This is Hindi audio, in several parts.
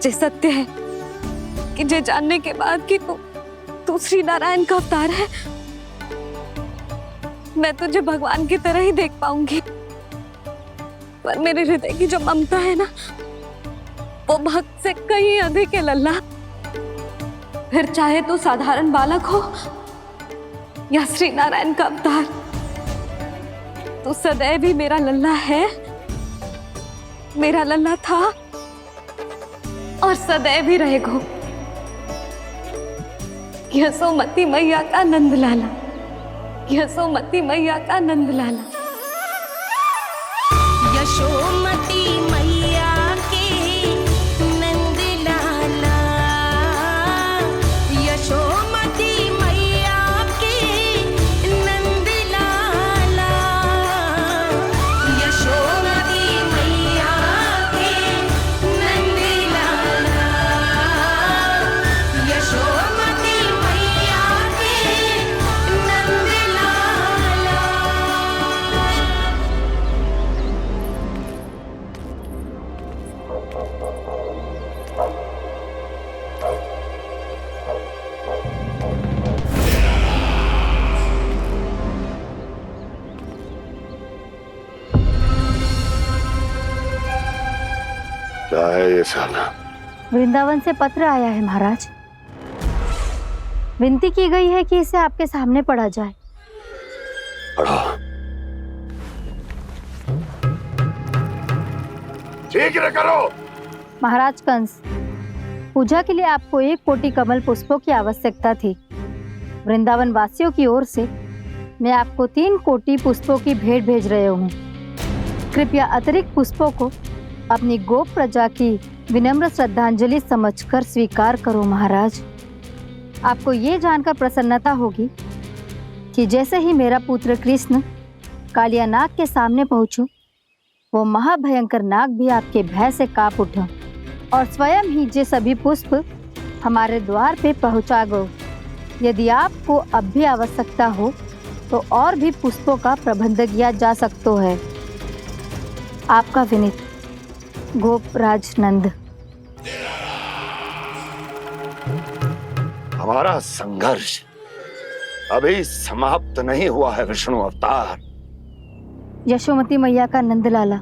जे सत्य है कि जे जानने के बाद कि तू श्री नारायण का अवतार है, मैं तुझे भगवान की तरह ही देख पाऊंगी। पर मेरे हृदय की जो ममता है ना, वो भक्त से कहीं अधिक है लल्ला। फिर चाहे तू साधारण बालक हो या श्री नारायण का अवतार, तू सदैव ही मेरा लल्ला है, मेरा लल्ला था और सदैव ही रहेगा। यशोमती मैया का नंद लाला, यशोमती मैया का नंद लाला। यशोमती मैया के नंद लाला, यशोमती मैया के नंद लाला, यशोमती मैया के नंद लाला, यशोमती मैया के नंद लाला। क्या है ये साला? वृंदावन से पत्र आया है महाराज। विनती की गई है कि इसे आपके सामने पढ़ा जाए। पढ़ो। शीघ्र करो। महाराज कंस, पूजा के लिए आपको 1 कोटि कमल पुष्पों की आवश्यकता थी। वृंदावन वासियों की ओर से मैं आपको 3 कोटि पुष्पों की भेंट भेज रहे हूँ। कृपया अतिरिक्त पुष्पों को अपनी गोप प्रजा की विनम्र श्रद्धांजलि समझकर स्वीकार करो महाराज। आपको ये जानकर प्रसन्नता होगी कि जैसे ही मेरा पुत्र कृष्ण कालिया नाग के सामने पहुंचो, वो महाभयंकर नाग भी आपके भय से कांप उठा और स्वयं ही ये सभी पुष्प हमारे द्वार पे पहुंचा गो। यदि आपको अब भी आवश्यकता हो तो और भी पुष्पों का प्रबंध किया जा सकता है। आपका विनीत गोपराज नंद। हमारा संघर्ष अभी समाप्त नहीं हुआ है विष्णु अवतार। यशोमती मैया का नंदलाला।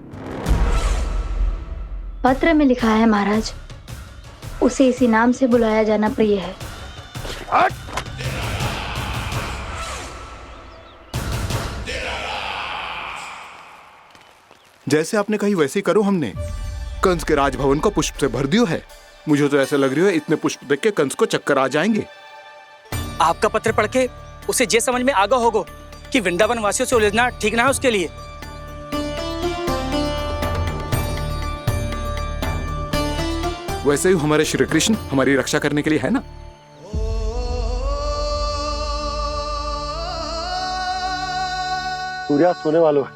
पत्र में लिखा है महाराज, उसे इसी नाम से बुलाया जाना प्रिय है। हट! जैसे आपने कही वैसे ही करो। हमने कंस के राजभवन को पुष्प से भर दियो है। मुझे तो ऐसा लग रही है इतने पुष्प देख के कंस को चक्कर आ जाएंगे। आपका पत्र पढ़ के उसे ये समझ में आगा होगा कि वृंदावन वासियों से उलझना ठीक ना है उसके लिए। वैसे ही हमारे श्री कृष्ण हमारी रक्षा करने के लिए है ना। सूर्यास्त होने वाला है,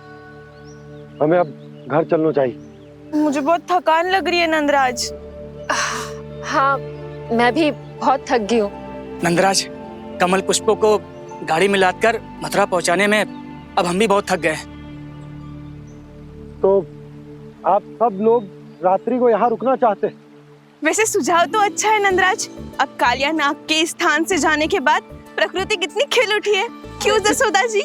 हमें अब घर चलना चाहिए। मुझे बहुत थकान लग रही है नंदराज। हाँ, मैं भी बहुत थक गई हूँ। नंदराज, कमल पुष्पों को गाड़ी में लादकर मथुरा पहुंचाने में अब हम भी बहुत थक गए। तो आप सब लोग रात्रि को यहाँ रुकना चाहते हैं? वैसे सुझाव तो अच्छा है नंदराज। अब कालिया नाग के स्थान से जाने के बाद प्रकृति कितनी खिल उठी है, क्यों जसोदा जी?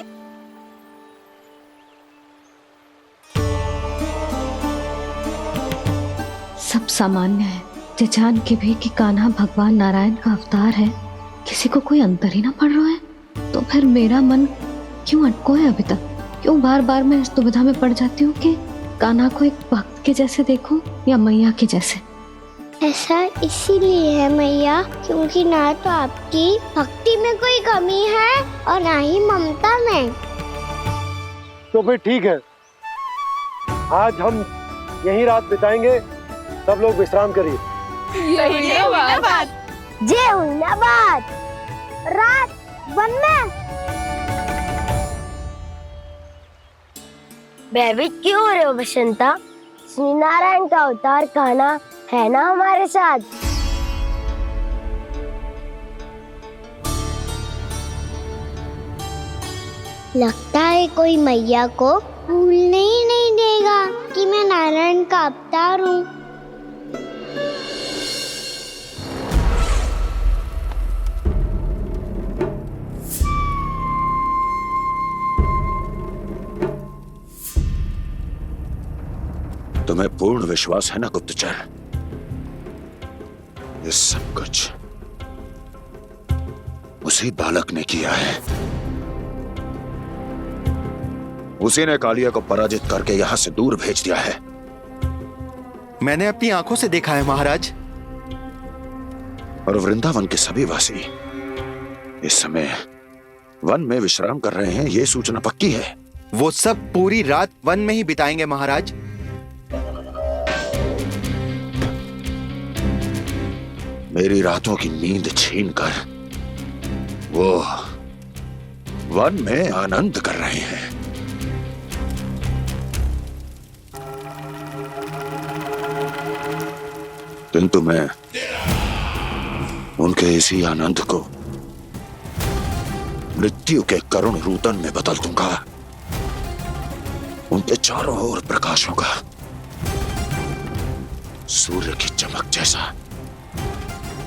सब सामान्य है। जे जान के भी कि कान्हा भगवान नारायण का अवतार है, किसी को कोई अंतर ही ना पड़ रहा है, तो फिर मेरा मन क्यों अटको है अभी तक? क्यों बार बार मैं इस दुविधा में पड़ जाती हूँ कि कान्हा को एक भक्त के जैसे देखूं या मैया के जैसे? ऐसा इसीलिए है मैया, क्योंकि ना तो आपकी भक्ति में कोई कमी है और ना ही ममता में। तो फिर ठीक है, आज हम यहीं रात बिताएंगे। सब लोग विश्राम करिए। जय हुन्नाबाद। जय हुन्नाबाद। रात बनना। भयभीत क्यों हो रहे हो बसंता? श्री नारायण का अवतार कान्हा है ना हमारे साथ। लगता है कोई मैया को भूलने ही नहीं देगा कि मैं नारायण का अवतार हूँ। तुम्हें पूर्ण विश्वास है ना गुप्तचर? ये सब कुछ उसी बालक ने किया है। उसी ने कालिया को पराजित करके यहां से दूर भेज दिया है। मैंने अपनी आंखों से देखा है महाराज। और वृंदावन के सभी वासी इस समय वन में विश्राम कर रहे हैं, ये सूचना पक्की है। वो सब पूरी रात वन में ही बिताएंगे महाराज। मेरी रातों की नींद छीनकर वो वन में आनंद कर रहे हैं। किंतु मैं उनके इसी आनंद को मृत्यु के करुण रूतन में बदल दूंगा। उनके चारों ओर प्रकाश होगा, सूर्य की चमक जैसा,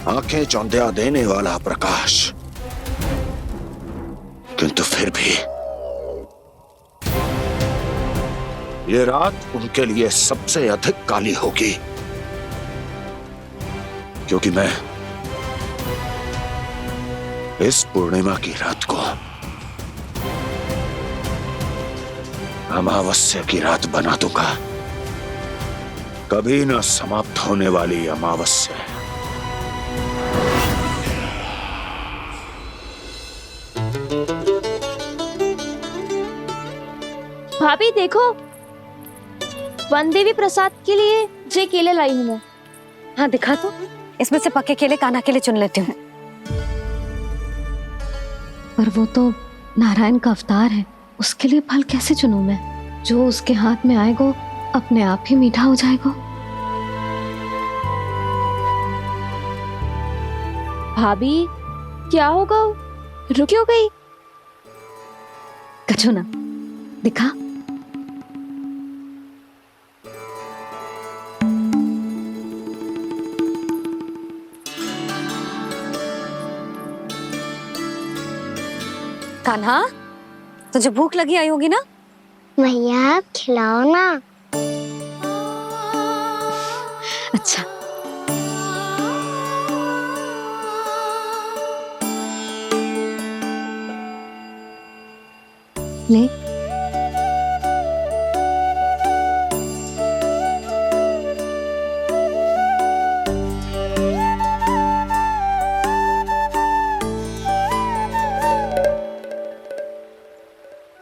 आंखें चौंधिया देने वाला प्रकाश। किंतु फिर भी ये रात उनके लिए सबसे अधिक काली होगी, क्योंकि मैं इस पूर्णिमा की रात को अमावस्या की रात बना दूंगा, कभी न समाप्त होने वाली अमावस्या। भाभी देखो, वन देवी प्रसाद के लिए जे केले लाई हूँ मैं। हाँ दिखा तो, इसमें से पके केले कान्हा के लिए चुन लेती हूँ। पर वो तो नारायण का अवतार है, उसके लिए फल कैसे चुनूं मैं? जो उसके हाथ में आएगा अपने आप ही मीठा हो जाएगा। भाभी क्या होगा, रुक क्यों गई? कछू ना दिखा। कान्हा, तुझे भूख लगी आई होगी ना? भैया खिलाओ ना। अच्छा ले।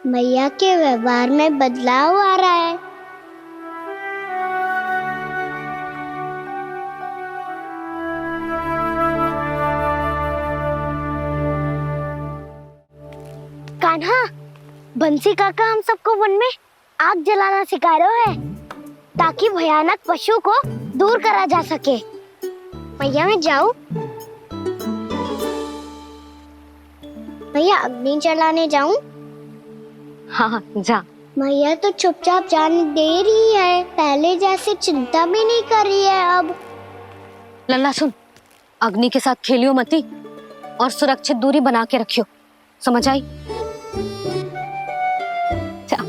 भैया के व्यवहार में बदलाव आ रहा है। कान्हा, बंसी काका हम सबको वन में आग जलाना सिखा रहे हैं, ताकि भयानक पशु को दूर करा जा सके। भैया मैं जाऊं? भैया अग्नि जलाने जाऊं? हाँ जा। भैया तो चुपचाप जाने दे रही है, पहले जैसे चिंता भी नहीं कर रही है अब। लल्ला सुन, अग्नि के साथ खेलियो मती और सुरक्षित दूरी बना के रखियो, समझ आई? जा।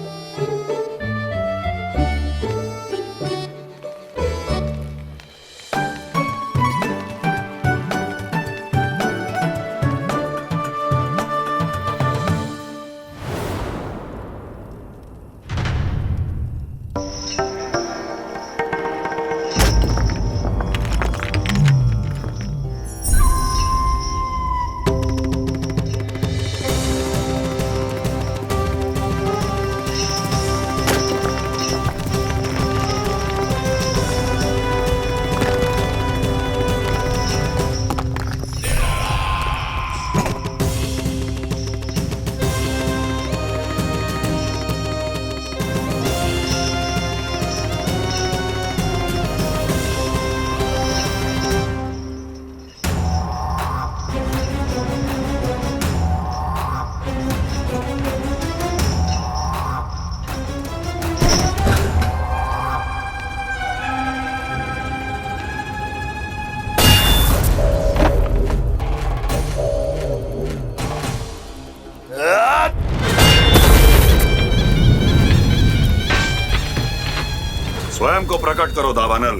स्वयं को प्रकट करो दावानल।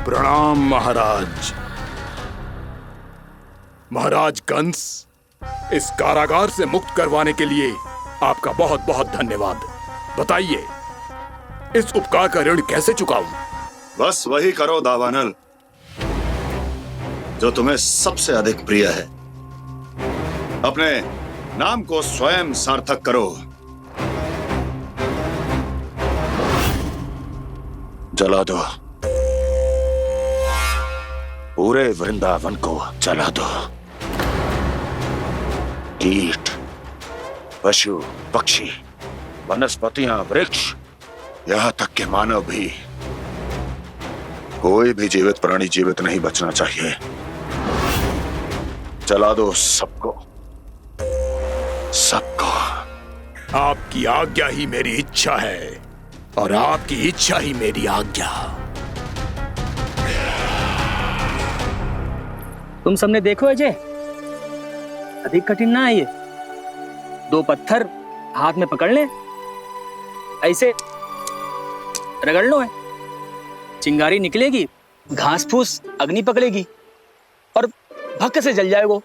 प्रणाम महाराज। महाराज कंस, इस कारागार से मुक्त करवाने के लिए आपका बहुत बहुत धन्यवाद। बताइए, इस उपकार का ऋण कैसे चुकाऊं? बस वही करो दावानल जो तुम्हें सबसे अधिक प्रिय है। अपने नाम को स्वयं सार्थक करो। जला दो, पूरे वृंदावन को जला दो। कीट, पशु, पक्षी, वनस्पतियां, वृक्ष, यहां तक के मानव भी, कोई भी जीवित प्राणी जीवित नहीं बचना चाहिए। जला दो सबको, सबको। आपकी आज्ञा ही मेरी इच्छा है और आपकी इच्छा ही मेरी आज्ञा। तुम सबने देखो अजय, अधिक कठिन ना है ये। 2 पत्थर हाथ में पकड़ ले, ऐसे रगड़ लो है, चिंगारी निकलेगी, घास फूस अग्नि पकड़ेगी और भक्क से जल जाए वो।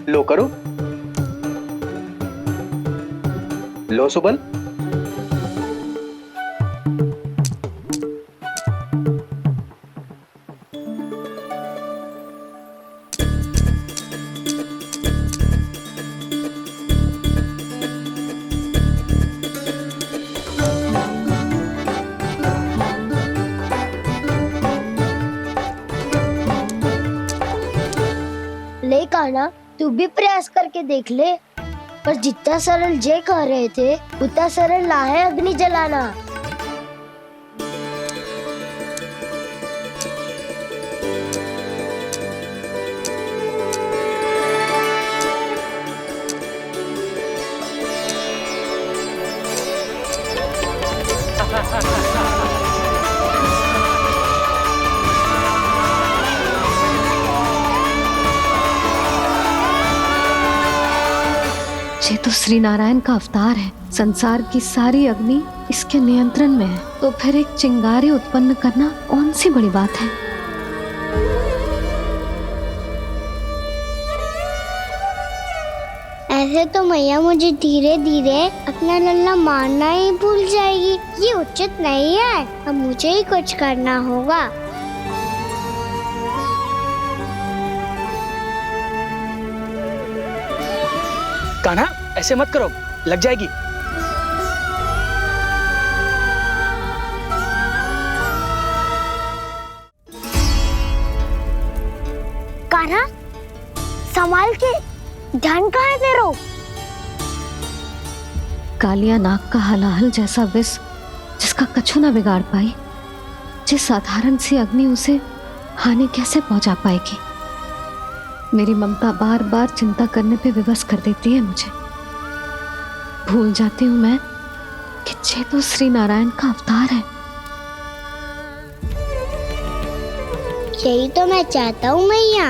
लो करो, लो सुबल। ले कान्हा, तू भी प्रयास करके देख ले। पर जितना सरल जे कह रहे थे उतना सरल ना है अग्नि जलाना। ये तो श्री नारायण का अवतार है। संसार की सारी अग्नि इसके नियंत्रण में है, तो फिर एक चिंगारी उत्पन्न करना कौन सी बड़ी बात है। ऐसे तो मैया मुझे धीरे धीरे अपना लल्ला मारना ही भूल जाएगी। ये उचित नहीं है। अब मुझे ही कुछ करना होगा। कान्हा, ऐसे मत करो, लग जाएगी। कान्हा, संभाल के, ध्यान कहाँ है तेरो? कालिया नाग का हलाहल जैसा विष जिसका कछु ना बिगाड़ पाई, जिस साधारण सी अग्नि उसे हानि कैसे पहुंचा पाएगी। मेरी ममता बार बार चिंता करने पे विवश कर देती है मुझे। भूल जाती हूँ मैं कि ये तो श्री नारायण का अवतार है। यही तो मैं चाहता हूँ मैया।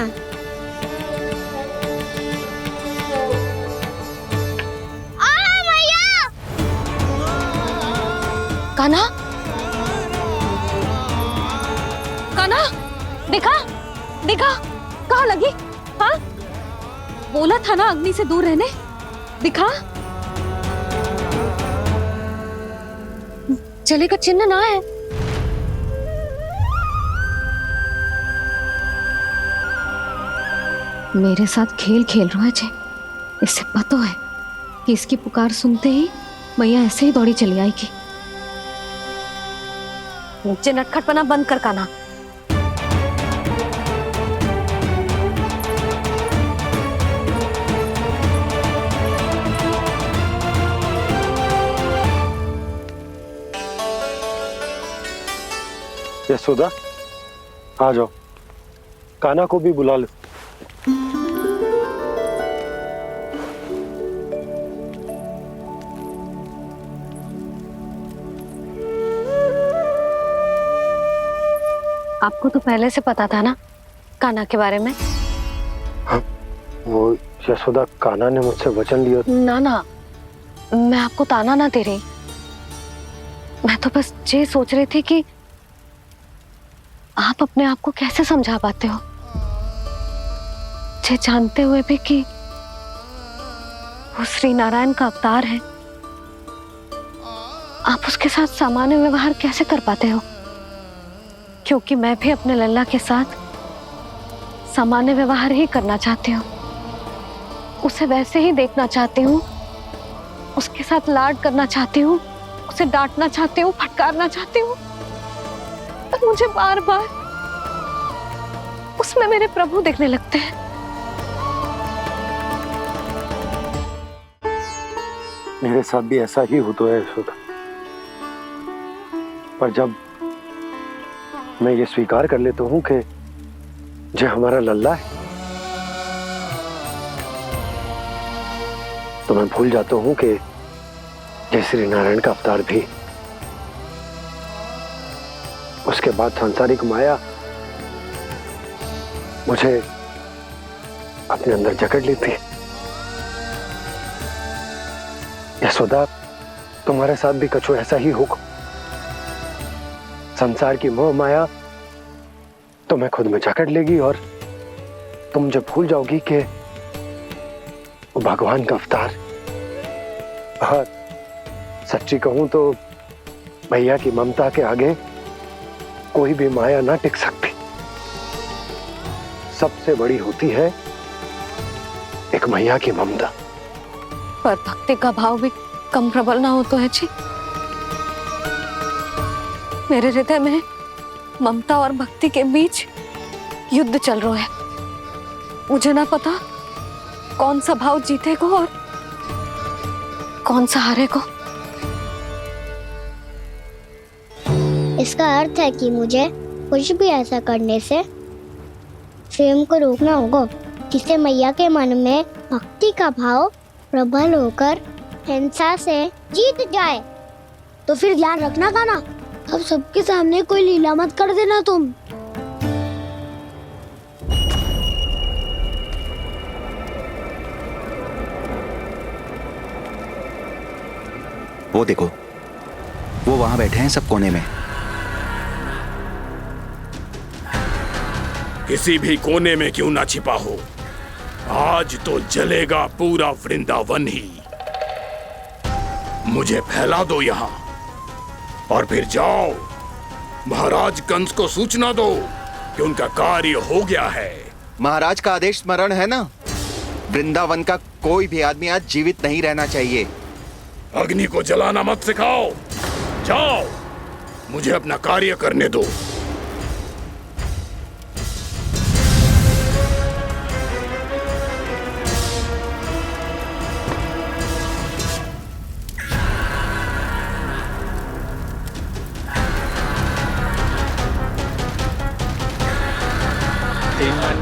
कान्हा, कान्हा, देखा देखा, कहाँ लगी? हाँ, बोला था ना अग्नि से दूर रहने। दिखा, जले का चिन्ह ना है। मेरे साथ खेल खेल रहा है जे। इससे पता है कि इसकी पुकार सुनते ही मैया ऐसे ही दौड़ी चली आएगी। नीचे नटखटपना बंद कर कान्हा। यशोदा, आ जाओ, कान्हा को भी बुला लो। आपको तो पहले से पता था ना कान्हा के बारे में? हाँ, वो यशोदा, कान्हा ने मुझसे वचन लिया। ना ना, मैं आपको ताना ना दे रही। मैं तो बस ये सोच रही थी कि आप अपने आप को कैसे समझा पाते हो, ये जानते हुए भी कि वो श्री नारायण का अवतार है। आप उसके साथ सामान्य व्यवहार कैसे कर पाते हो? क्योंकि मैं भी अपने लल्ला के साथ सामान्य व्यवहार ही करना चाहती हूँ, उसे वैसे ही देखना चाहती हूँ, उसके साथ लाड करना चाहती हूँ, उसे डांटना चाहती हूँ, फटकारना चाहती हूँ। पर मुझे बार बार उसमें मेरे प्रभु दिखने लगते हैं। मेरे साथ भी ऐसा ही होता है यशोदा। पर जब मैं ये स्वीकार कर लेता हूँ कि जो हमारा लल्ला है, तो मैं भूल जाता हूँ कि जय श्री नारायण का अवतार भी। उसके बाद सांसारिक माया मुझे अपने अंदर जकड़ लेती है। यशोदा, तुम्हारे साथ भी कछु ऐसा ही होगा। संसार की मोह माया तुम्हें खुद में जकड़ लेगी और तुम जब भूल जाओगी कि वो भगवान का अवतार। और सच्ची कहूं तो भैया की ममता के आगे कोई भी माया ना टिक सकती। सबसे बड़ी होती है एक मैया की ममता। पर भक्ति का भाव भी कम प्रबल ना हो तो है जी। मेरे हृदय में ममता और भक्ति के बीच युद्ध चल रहा है। मुझे ना पता कौन सा भाव जीतेगा और कौन सा हारेगा। इसका अर्थ है कि मुझे कुछ भी ऐसा करने से स्वयं को रोकना होगा जिससे मैया के मन में भक्ति का भाव प्रबल होकर हिंसा से जीत जाए। तो फिर ध्यान रखना कान्हा, अब सबके सामने कोई लीला मत कर देना तुम। वो देखो, वो वहां बैठे हैं सब कोने में। किसी भी कोने में क्यों ना छिपा हो, आज तो जलेगा पूरा वृंदावन ही। मुझे फैला दो यहां और फिर जाओ महाराज कंस को सूचना दो कि उनका कार्य हो गया है। महाराज का आदेश स्मरण है ना, वृंदावन का कोई भी आदमी आज जीवित नहीं रहना चाहिए। अग्नि को जलाना मत सिखाओ, जाओ मुझे अपना कार्य करने दो।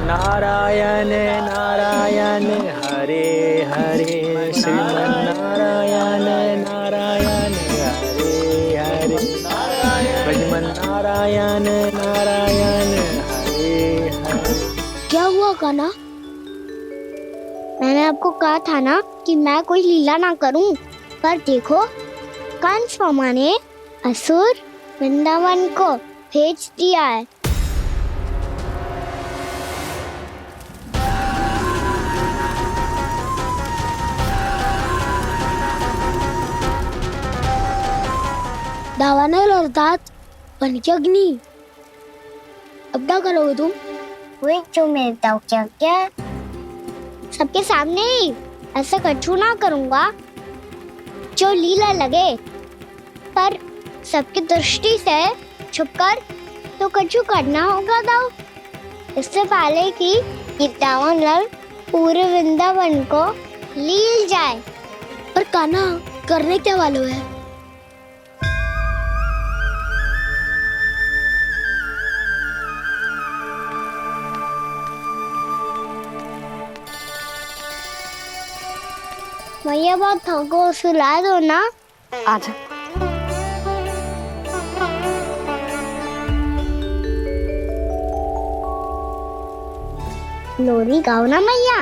नारायण नारायण हरे हरे, श्रीमन्नारायण नारायण हरे हरे, श्रीमन्नारायण नारायण हरे हरे। क्या हुआ कान्हा? मैंने आपको कहा था ना कि मैं कोई लीला ना करूं, पर देखो कंस मामा ने असुर वृंदावन को भेज दिया है। दावानल और दांत बन के अग्नि। अब क्या करोगे तुम? वही जो मैं बताऊं क्या क्या? सबके सामने ही ऐसा कछु ना करूंगा जो लीला लगे, पर सबकी दृष्टि से छुपकर तो कछु करना होगा दाऊ। इससे पहले कि ये दावानल पूरे वृंदावन को लील जाए। पर कान्हा करने क्या वालों है? मैया बहुत थको, सुला दो ना। आजा। लोरी गाओ ना मैया।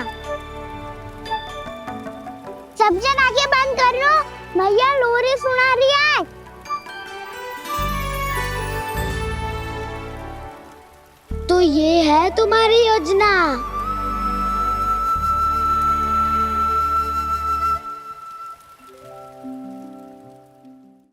सब जन आंखें बंद कर लो, मैया लोरी सुना रही है। तो ये है तुम्हारी योजना।